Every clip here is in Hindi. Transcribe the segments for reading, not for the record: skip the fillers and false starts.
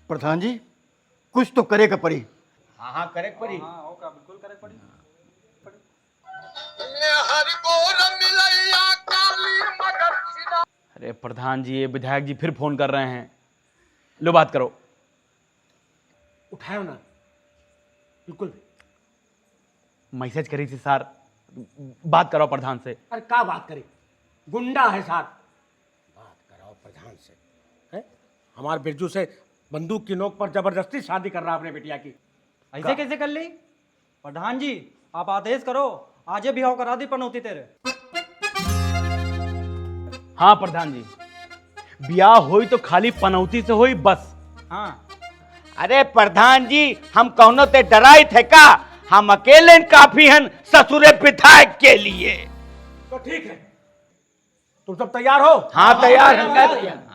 प्रधान जी कुछ तो करे का पड़ी। हाँ हाँ करे पड़ी। हाँ होगा, बिल्कुल करे पड़ी। अरे प्रधान जी, ये विधायक जी फिर फोन कर रहे हैं। लो बात करो। उठाओ ना, बिल्कुल। मैसेज करी थी सर, बात करो प्रधान से। अरे क्या बात करे, गुंडा है साहब। बात कराओ प्रधान से। है हमारे बिरजू से बंदूक की नोक पर जबरदस्ती शादी कर रहा अपने बिटिया की। ऐसे कैसे कर ली? प्रधान जी आप आदेश करो, आज ही बिहाव करा दी पनौती तेरे। हाँ प्रधान जी, ब्याह होई तो खाली पनौती से होई बस। हाँ अरे प्रधान जी, हम कौनो ते डराई थे का? हम अकेले काफी हन ससुरे विधायक के लिए। तो ठीक है, तुम सब तैयार हो? हाँ तैयार हैं।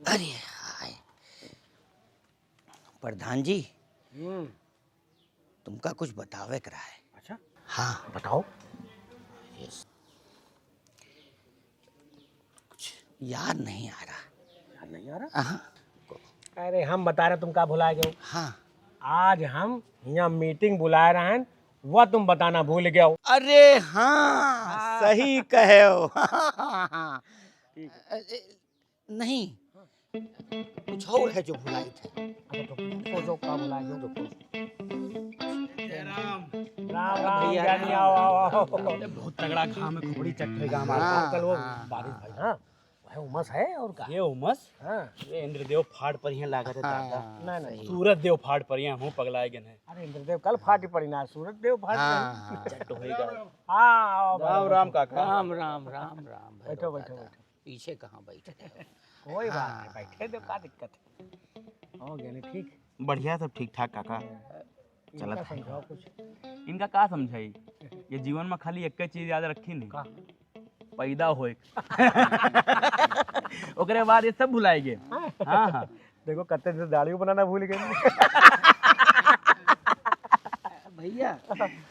अरे हाय प्रधान जी, तुमका कुछ बतावे करा है। अच्छा हाँ बताओ। कुछ याद नहीं आ रहा। याद नहीं आ रहा? हाँ अरे हम बता रहे, तुम क्या भुला गए? हाँ। आज हम यहाँ मीटिंग बुलाए रहे हैं, वह तुम बताना भूल गए हो। अरे हाँ सही कहे हो। नहीं कुछ और है जो भुलाई थे। राम राम ज्ञानी, आओ आओ आओ। बहुत तगड़ा घाम है, खोपड़ी चट्टेगा हमारा। हाँ, कल वो हाँ, बारिश भाई ना, वह उमस है और का। ये उमस, हाँ ये इंद्रदेव फाड़ पर यहाँ लागत है दादा। नहीं नहीं, सूरज देव फाड़ पर यहाँ मुंह पगलाए गए हैं। अरे इंद्रदेव कल फाटी पड़ी ना, सूरज देव फाटी। हाँ, चट्ट होएगा। हाँ आओ, राम राम काका। राम राम राम राम। बैठो बैठो बैठो। पीछे कहाँ बैठे थे? कोई बात नहीं, बैठे दो, क्या दिक्कत है। हो गया नहीं ठीक। बढ़िया, सब ठीक ठाक काका। इनका समझाओ कुछ। इनका का समझाई, ये जीवन में खाली एक चीज याद रखी नहीं, पैदा होए। ओकरे बाद ये सब भुलाएंगे। हाँ हाँ देखो कत्ते से दाढ़ी बनाना भूल गए। भैया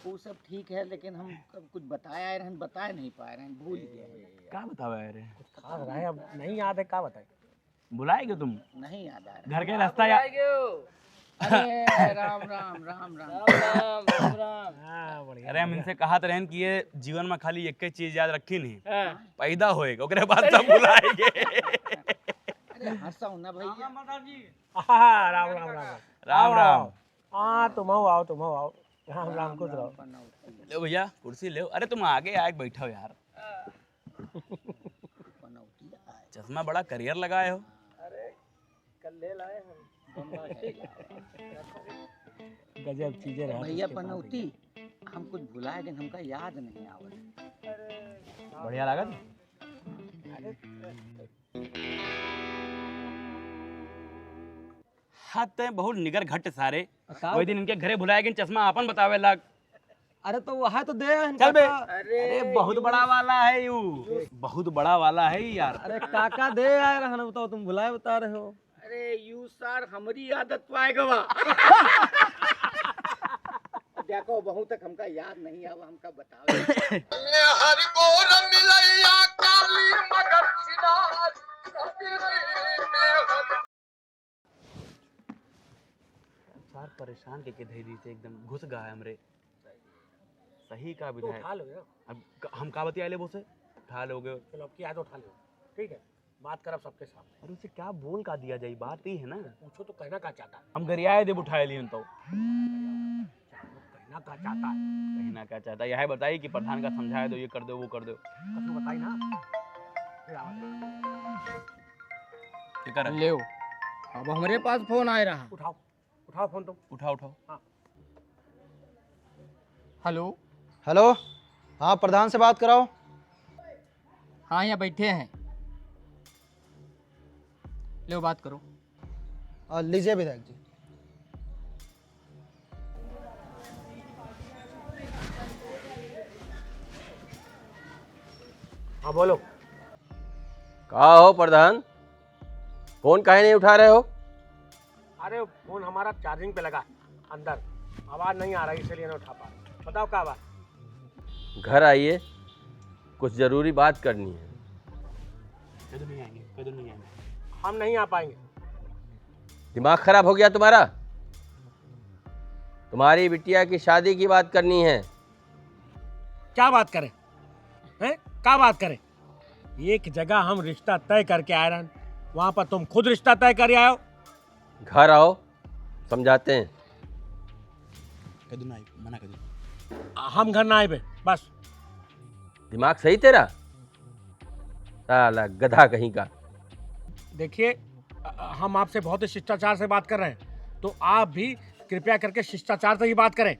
वो सब ठीक है, लेकिन हम कुछ बताया रहन, बताए नहीं पाए रहन, भूल गए। क्या बतावे यार, खास रहे, अब नहीं याद है, क्या बताए? भुलाएगे तुम? नहीं याद आ रहा। घर के रास्ता या अरे राम राम राम राम। हाँ बढ़िया। अरे हम इनसे कहा तो रहन कि ये जीवन में खाली एक चीज याद रखी नहीं, पैदा होएगा, ओकरे बाद सब भुलाएंगे। अरे हंसाओ ना भैया। हाँ राम राम राम राम राम। हाँ तुम आओ तुम आओ। राम राम खुश रहो। लो भैया कुर्सी ले। अरे तुम आगे आके बैठो यार, चश्मा बड़ा करियर लगाए हो। कल ले लाए हम। गजब चीजें रहा। भैया पनौती हम कुछ भुलाए गए, हमका याद नहीं आवत। बढ़िया लागत। हाथ ते बहुत निगर घट सारे। वही दिन इनके घरे भुलाए गए, चश्मा आपन बतावे लाग। अरे तो वह तो दे चल बे। अरे बहुत बड़ा वाला है यू, बहुत बड़ा वाला है यार। अरे काका दे आए रहना, बताओ तुम भुलाए बता रहे हो। अरे यू सर हमारी आदत पाएगा। देखो बहुत तक हमका याद नहीं आवा, हमका बताओ। सार परेशान के धैर्य से एकदम घुस गया है हमरे। सही का तो विधायक। उठा लो यार। अब हम का बतिया ले बोसे उठा लोगे। चलो अब की याद उठा लो, ठीक है, बात कर अब सबके सामने। और उसे क्या बोल का दिया जाए, बात ही है ना। पूछो तो कहना क्या चाहता है, हम गरियाए दे उठाए लिए तो कहना क्या चाहता है, कहना क्या चाहता है यह बताइए कि प्रधान का समझाए दो, ये कर दो वो कर दो। कसम बताई ना। फिर आवाज क्या कर ले अब हमारे पास फोन आ रहा। उठाओ, उठाओ फोन तुम। उठाओ उठाओ। हेलो। हेलो, हाँ प्रधान से बात कराओ। हाँ यहाँ बैठे हैं, लो बात करो। लीजिए विधायक जी। हाँ बोलो। कहा हो प्रधान, फोन काहे नहीं उठा रहे हो? अरे फोन हमारा चार्जिंग पे लगा अंदर, आवाज नहीं आ रही इसलिए नहीं उठा पा रहा। बताओ क्या बात। घर आइए, कुछ जरूरी बात करनी है। कदम नहीं आएंगे, कदम नहीं आएंगे। हम नहीं आ पाएंगे। दिमाग खराब हो गया तुम्हारा? तुम्हारी बिटिया की शादी की बात करनी है। क्या बात करें, हैं क्या बात करें? एक जगह हम रिश्ता तय करके आए रहे, वहां पर तुम खुद रिश्ता तय कर आए हो। घर आओ, समझाते हैं। कदम नहीं, मना कर दो। हम घर ना आए बे, बस। दिमाग सही तेरा? साला गधा कहीं का। देखिए हम आपसे बहुत ही शिष्टाचार से बात कर रहे हैं, तो आप भी कृपया करके शिष्टाचार से ही बात करें।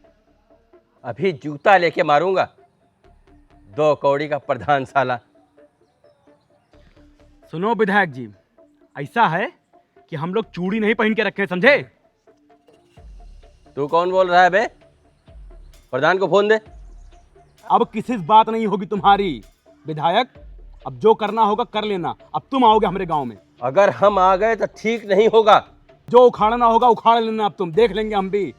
अभी जूता लेके मारूंगा, 2 कौड़ी का प्रधान साला। सुनो विधायक जी, ऐसा है कि हम लोग चूड़ी नहीं पहन के रखे, समझे? तू कौन बोल रहा है बे? प्रधान को फोन दे। अब किसी से बात नहीं होगी तुम्हारी विधायक। अब जो करना होगा कर लेना। अब तुम आओगे हमारे गांव में। अगर हम आ गए तो ठीक नहीं होगा। जो उखाड़ना होगा उखाड़ लेना, अब तुम देख लेंगे हम भी।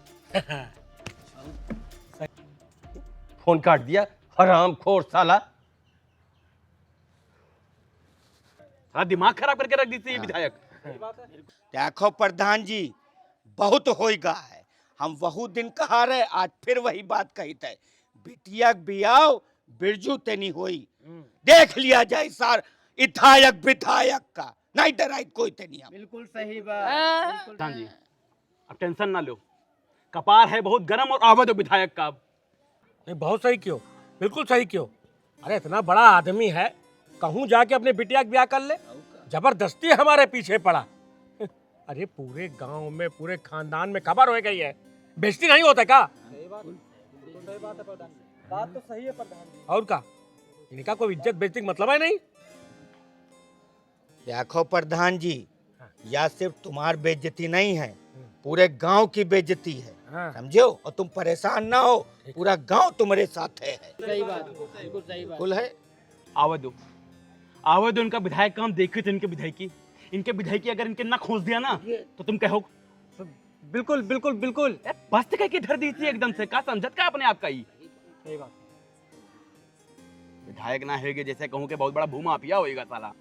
फोन काट दिया, हरामखोर साला। हाँ, दिमाग खराब करके रख दी थी ये विधायक। देखो प्रधान जी, बहुत होएगा है। हम बहुत दिन कहा रहे, आज फिर वही बात कही थे। बिटिया बियाव बिरजू तेनी होई। देख लिया जाए सार इथायक विधायक का, नहीं डराई कोई तेनी। बिल्कुल सही बात। प्रधान जी, अब टेंशन ना लो। कपार है बहुत गर्म और आवा दो विधायक का। अब नहीं, बहुत सही क्यों, बिल्कुल सही क्यों। अरे इतना बड़ा आदमी है, कहूँ जाके अपने बिटिया का ब्याह कर ले, जबरदस्ती हमारे पीछे पड़ा। अरे पूरे गांव में, पूरे खानदान में खबर हो गई है, बेइज्जती नहीं होता क्या? बात तो सही है प्रधान जी। और का इनका कोई इज्जत बेइज्जती का मतलब है नहीं। देखो प्रधान जी, या सिर्फ तुम्हारी बेइज्जती नहीं है, पूरे गांव की बेइज्जती है। हाँ। समझो, और तुम परेशान ना हो, पूरा गांव तुम्हारे साथ है। सही बात, बिल्कुल सही बात। कुल है। आवा दो, आवा दो। इनका विधायक काम देखे थे, इनके विधायकी अगर इनके ना खोज दिया ना तो तुम कहो। बिल्कुल बिल्कुल बिल्कुल। बस कह के धर दी थी एकदम से। का समझत का अपने आप का ही सही बात। विधायक ना होगे जैसे कहूँ कि बहुत बड़ा भूमाफिया होएगा साला।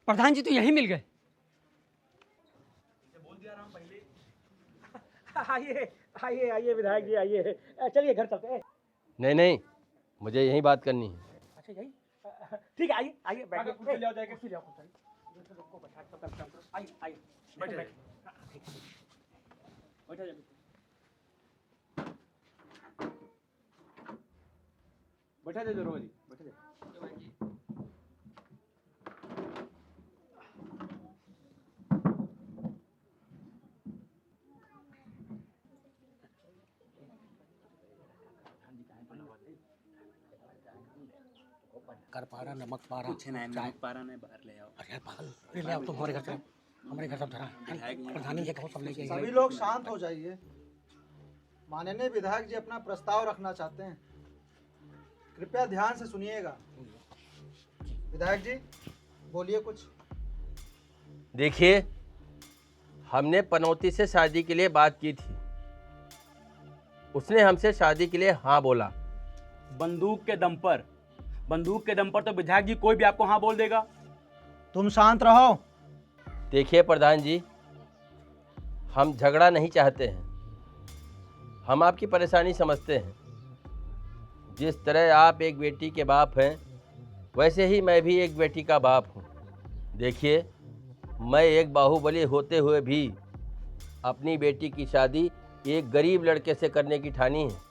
प्रधान जी तो यहीं मिल गए। आइए आइए आइए विधायक जी आइए, चलिए घर चलते हैं। नहीं नहीं, मुझे यही बात करनी है। अच्छा यही, ठीक है, आइए आइए बैठिए। कुर्सी ले आओ, जाके कुर्सी ले आओ, कुर्सी सबको बैठा के सब काम करो। आइए आइए बैठिए बैठिए। बैठा दे दरोगा जी, बैठा दे। कर पारा नमक पारा कुछ नहीं, नमक पारा नहीं, बाहर ले आओ। अरे यार पागल, ये ले आओ तुम हमारे घर से, हमारे घर सब धरा प्रधानी ये कहो सब लेके आइए। सभी लोग शांत हो जाइए। माननीय विधायक जी अपना प्रस्ताव रखना चाहते हैं, कृपया ध्यान से सुनिएगा। विधायक जी बोलिए कुछ। देखिए, हमने पनौती से शादी के लिए बात की थी। उसने हमसे शादी के लिए हाँ बोला। बंदूक के दम पर तो विधायक जी कोई भी आपको हाँ बोल देगा। तुम शांत रहो। देखिए प्रधान जी, हम झगड़ा नहीं चाहते हैं, हम आपकी परेशानी समझते हैं। जिस तरह आप एक बेटी के बाप हैं, वैसे ही मैं भी एक बेटी का बाप हूँ। देखिए, मैं एक बाहुबली होते हुए भी अपनी बेटी की शादी एक गरीब लड़के से करने की ठानी है।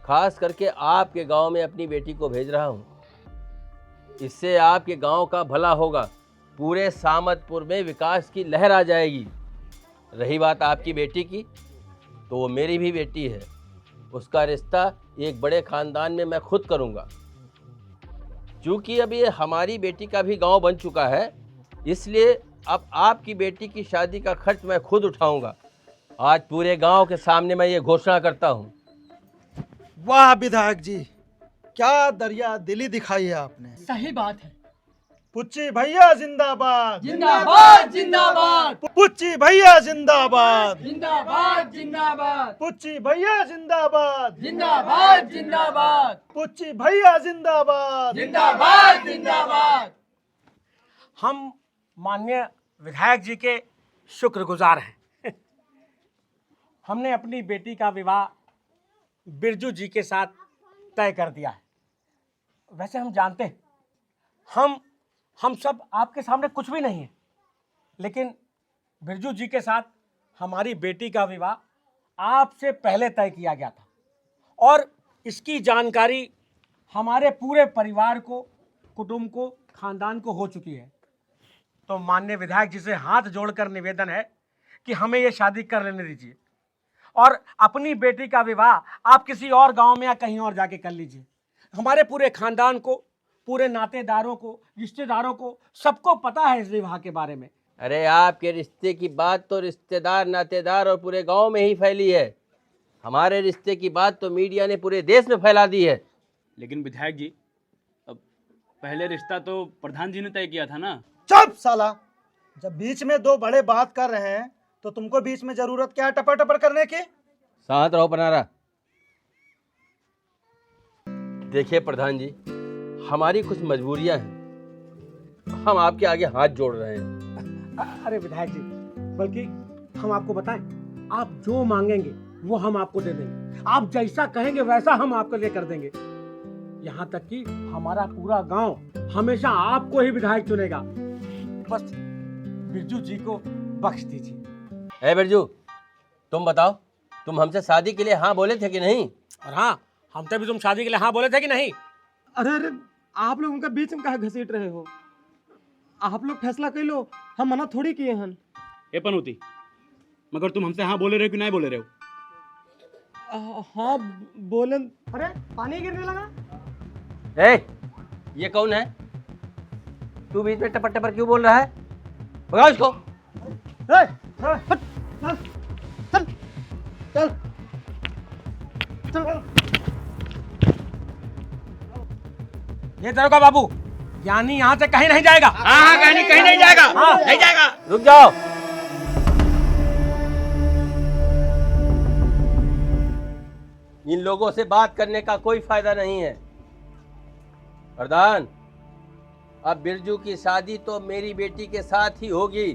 खास करके आपके गांव में अपनी बेटी को भेज रहा हूँ। इससे आपके गांव का भला होगा, पूरे सामतपुर में विकास की लहर आ जाएगी। रही बात आपकी बेटी की, तो वो मेरी भी बेटी है। उसका रिश्ता एक बड़े खानदान में मैं खुद करूँगा। चूँकि अब ये हमारी बेटी का भी गांव बन चुका है, इसलिए अब आपकी बेटी की शादी का खर्च मैं खुद उठाऊंगा। आज पूरे गांव के सामने मैं ये घोषणा करता हूँ। वाह विधायक जी, क्या दरिया दिली दिखाई है आपने। सही बात है। पुच्ची भैया जिंदाबाद, जिंदाबाद जिंदाबाद पुच्ची भैया जिंदाबाद, जिंदाबाद जिंदाबाद पुच्ची भैया जिंदाबाद, जिंदाबाद जिंदाबाद पुच्ची भैया जिंदाबाद। जिंदाबाद जिंदाबाद। हम माननीय विधायक जी के शुक्रगुजार हैं। हमने अपनी बेटी का विवाह बिरजू जी के साथ तय कर दिया है। वैसे हम जानते हैं, हम सब आपके सामने कुछ भी नहीं है, लेकिन बिरजू जी के साथ हमारी बेटी का विवाह आपसे पहले तय किया गया था और इसकी जानकारी हमारे पूरे परिवार को, कुटुंब को, खानदान को हो चुकी है। तो माननीय विधायक जी से हाथ जोड़कर निवेदन है कि हमें ये शादी कर लेने दीजिए और अपनी बेटी का विवाह आप किसी और गांव में या कहीं और जाके कर लीजिए। हमारे पूरे खानदान को, पूरे नातेदारों को, रिश्तेदारों को, सबको पता है इस विवाह के बारे में। अरे आपके रिश्ते की बात तो रिश्तेदार, नातेदार और पूरे गांव में ही फैली है। हमारे रिश्ते की बात तो मीडिया ने पूरे देश में फैला दी है। लेकिन विधायक जी, अब पहले रिश्ता तो प्रधान जी ने तय किया था ना। चुप साला, जब बीच में दो बड़े बात कर रहे हैं तो तुमको बीच में जरूरत क्या है टपर टपर करने की। शांत रहो पनारा। देखिए प्रधान जी, हमारी कुछ मजबूरियां हैं, हम आपके आगे हाथ जोड़ रहे हैं। अरे विधायक जी, बल्कि हम आपको बताएं, आप जो मांगेंगे वो हम आपको दे देंगे। आप जैसा कहेंगे वैसा हम आपके लिए कर देंगे। यहाँ तक कि हमारा पूरा गांव हमेशा आपको ही विधायक चुनेगा। बस बिरजू जी को बख्श दीजिए। ए बिरजू, तुम बताओ, तुम हमसे शादी के लिए हाँ बोले थे कि नहीं? और हाँ, हम तभी तुम शादी के लिए हाँ बोले थे कि नहीं? अरे अरे, आप लोग उनका बीच में कहा घसीट रहे हो? आप लोग फैसला कर लो, हम मना थोड़ी किए हैं। ए पनौती, मगर तुम हमसे हाँ बोले रहे हो कि नहीं बोले रहे हो? हाँ बोले। अरे पानी गिरने लगा। ए, ये कौन है? तू बीच में टपर टपर क्यों बोल रहा है? भगाओ इसको। ये दरोगा बाबू, यानी यहाँ से कहीं नहीं जाएगा। हाँ, कहीं नहीं जाएगा। हाँ, नहीं जाएगा। रुक जाओ। इन लोगों से बात करने का कोई फायदा नहीं है। प्रधान, अब बिरजू की शादी तो मेरी बेटी के साथ ही होगी।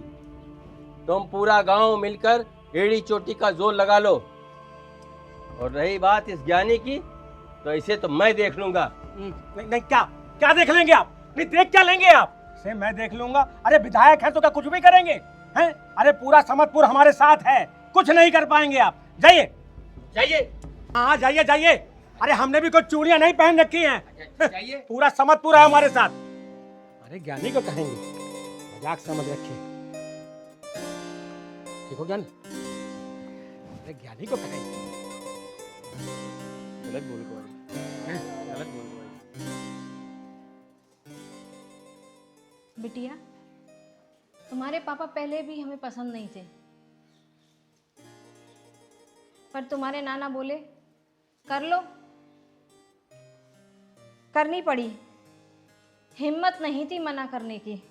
तुम पूरा गांव मिलकर एड़ी चोटी का जोर लगा लो। और रही बात इस ज्ञानी की, तो इसे तो मैं देख लूंगा। नहीं नहीं, क्या क्या देख लेंगे आप? नहीं, देख क्या लेंगे आप? से मैं देख लूंगा। अरे विधायक है तो क्या कुछ भी करेंगे हैं? अरे पूरा समतपुर हमारे साथ है, कुछ नहीं कर पाएंगे आप। जाइए जाइए। हाँ जाइए जाइए। अरे हमने भी कोई चूड़ियां नहीं पहन रखी हैं। जाइए। पूरा समतपुर है हमारे साथ। अरे ज्ञानी को कहेंगे, मजाक समझ रखिए। ठीक हो ज्ञानी? अरे ज्ञानी को कहेंगे। गलत बोल को गलत बोल को। बिटिया, तुम्हारे पापा पहले भी हमें पसंद नहीं थे, पर तुम्हारे नाना बोले कर लो, करनी पड़ी। हिम्मत नहीं थी मना करने की।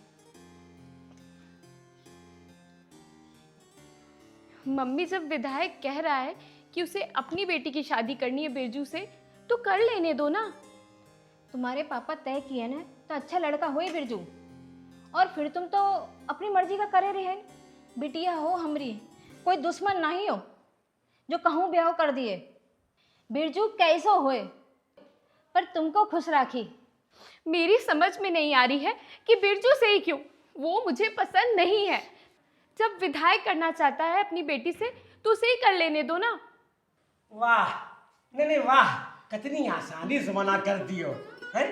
मम्मी, जब विधायक कह रहा है कि उसे अपनी बेटी की शादी करनी है बिरजू से, तो कर लेने दो ना। तुम्हारे पापा तय किए ना, तो अच्छा लड़का हो बिरजू। और फिर तुम तो अपनी मर्जी का करे रहे। बिटिया हो हमरी, कोई दुश्मन नहीं हो जो कहूँ ब्याह कर दिए। बिरजू कैसो होए, पर तुमको खुश राखी। मेरी समझ में नहीं आ रही है कि बिरजू से ही क्यों, वो मुझे पसंद नहीं है। जब विधायक करना चाहता है अपनी बेटी से, तो उसे ही कर लेने दो ना। वाह, नहीं नहीं वाह, कितनी आसानी से मना कर दियो हैं?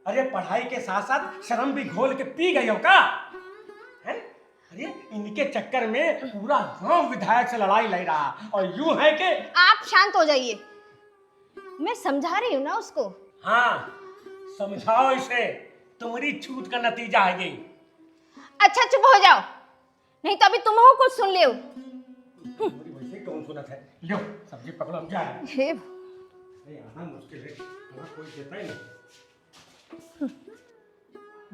अरे पढ़ाई के साथ साथ शर्म भी घोल के पी गई हो का हैं? अरे इनके चक्कर में पूरा गांव विधायक से लड़ाई लड़ रहा, और यूं है कि आप शांत हो जाइए, मैं समझा रही हूँ ना उसको। हाँ समझाओ इसे, तुम्हारी छूट का नतीजा है ये। अच्छा चुप हो जाओ, नहीं तो अभी तुम हो कुछ सुन लियो। वैसे कौन सुनत है? लो सब्जी पकड़ो, हम जा रहे हैं। अरे आना मुश्किल है, हमारा कोई देता ही नहीं।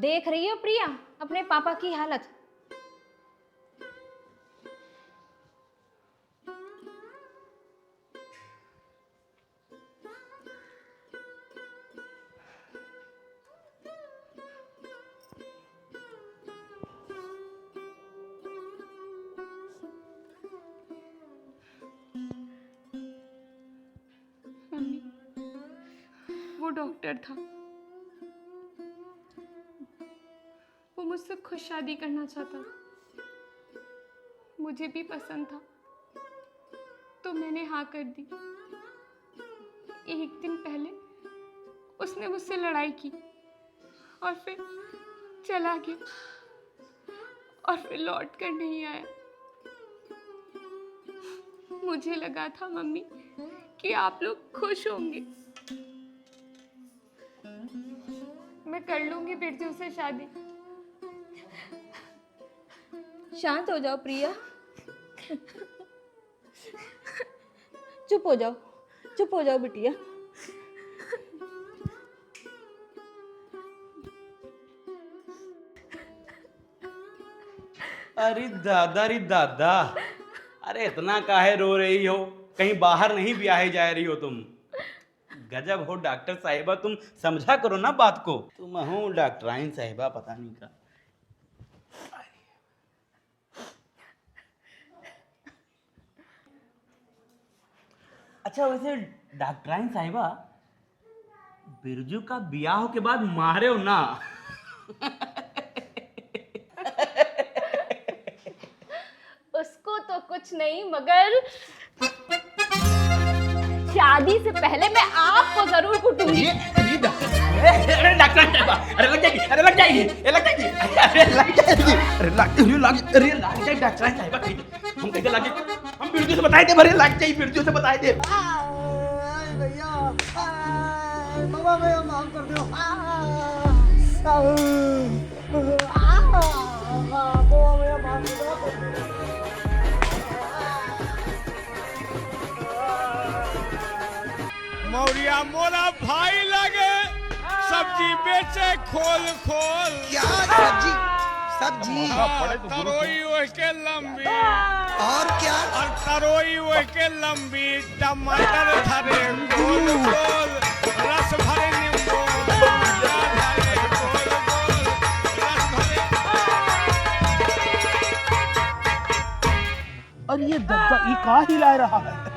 देख रही हो प्रिया अपने पापा की हालत। मम्मी, वो डॉक्टर था, वो मुझसे खुद शादी करना चाहता था। मुझे भी पसंद था, तो मैंने हाँ कर दी। एक दिन पहले उसने मुझसे लड़ाई की और फिर चला गया, और फिर लौट कर नहीं आया। मुझे लगा था मम्मी कि आप लोग खुश होंगे। मैं कर लूंगी बिरजू से शादी। शांत हो जाओ प्रिया, चुप हो जाओ, चुप हो जाओ बिटिया। अरे दादा रे दादा, अरे इतना काहे रो रही हो? कहीं बाहर नहीं ब्याहे जा रही हो तुम? गजब हो डॉक्टर साहिबा, तुम समझा करो ना बात को। तुम हो डॉक्टराइन साहिबा पता नहीं का। अच्छा वैसे डॉक्टराइन साहिबा, बिरजू का ब्याह के बाद मारे हो ना? उसको तो कुछ नहीं, मगर शादी से पहले मैं आपको जरूर कुटूंगी। अरे डॉक्टर साहिबा, अरे लग जाएगी, अरे लग जाएगी, अरे लग जाएगी, अरे लग जाएगी, अरे लग जाए डॉक्टर साहिबा। हम कैसे लगे? हम बिरजू से बताए थे, भरे लग जाए, बिरजू से बताए थे। भैया बाबा भैया माफ कर दो। बाबा भैया माफ कर दो। मौरिया मोरा भाई लगे, सब्जी बेचे खोल खोल। क्या सब्जी? सब्जी तरोई ओह के लंबी, और क्या? और तरोई ओह के लंबी, टमाटर धरे गोल गोल, रस भरे नींबू धरे गोल गोल, और ये दद्दा ई का हिला रहा है।